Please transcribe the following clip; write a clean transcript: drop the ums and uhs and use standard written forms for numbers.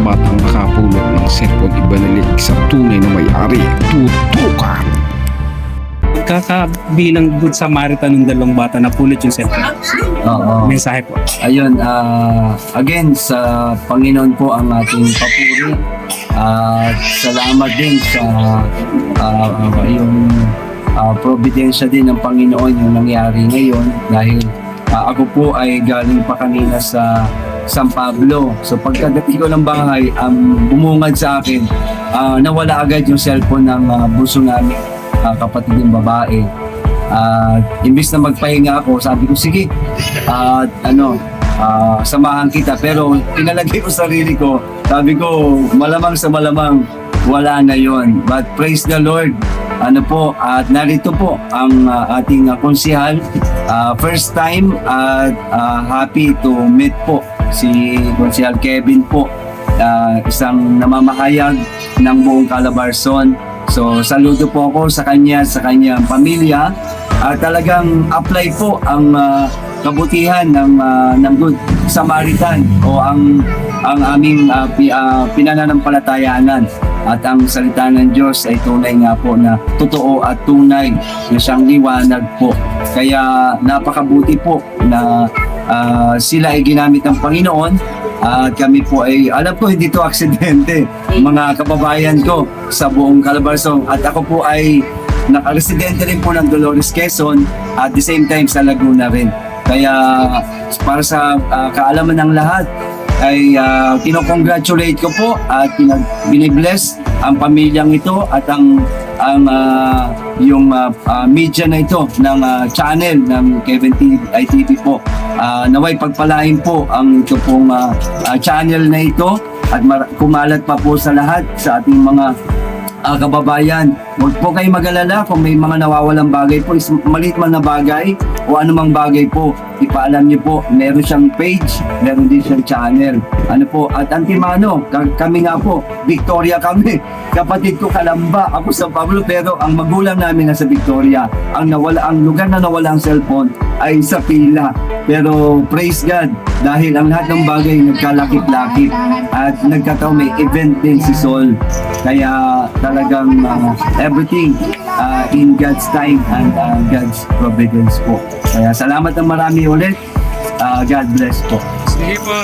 batang nakapulot ng cellphone ibinalik sa tunay na may-ari. Tutukan! Kakabilang Good Samaritan ng dalawang bata na pulot yung cellphone. Oo. Mensahe po. Ayun, again, sa Panginoon po ang ating papuri. At salamat din sa yung providensya din ng Panginoon yung nangyari ngayon dahil ako po ay galing pa kanina sa San Pablo. So pagkadating ko ng bahay, bumungad sa akin, nawala agad yung cellphone ng bunso namin, kapatid ng babae. Imbis na magpahinga ako, sabi ko, sige, samahan kita. Pero pinalagay ko sarili ko, sabi ko, malamang sa malamang, wala na yon. But praise the Lord. At narito po ang ating konsihal. First time at happy to meet po si Konsihal Kevin po. Isang namamahayag ng buong Calabarzon. So saludo po ako sa kanya, sa kanyang pamilya. Talagang apply po ang kabutihan ng Good Samaritan o ang aming pinananampalatayanan. At ang salita ng Diyos ay tunay nga po na totoo at tunay na siyang liwanag po. Kaya napakabuti po na sila ay ginamit ng Panginoon. At kami po ay, alam ko hindi to aksidente, mga kababayan ko sa buong Calabarzon. At ako po ay nakaresidente rin po ng Dolores, Quezon, at the same time sa Laguna rin. Kaya para sa kaalaman ng lahat, ay kinocongratulate ko po at binibless ang pamilyang ito at yung media na ito ng channel ng Kevin ITV po. Naway pagpalain po ang ito pong channel na ito at kumalat pa po sa lahat sa ating mga kababayan. Huwag po kayo mag-alala kung may mga nawawalang bagay po, maliit man na bagay o anumang bagay po, ipaalam niyo po. Meron siyang page, meron din siyang channel. At Antimano, kami nga po, Victoria kami. Kapatid ko Kalamba, ako sa Pablo, pero ang magulang namin nasa Victoria. Ang lugar na nawala ang cellphone ay sa Pila. Pero praise God, dahil ang lahat ng bagay nagkalakip-lakip at nagkataon may event din si Sol. Kaya talagang everything in God's time and God's providence po. Kaya salamat ng marami ulit. God bless po. Sige po.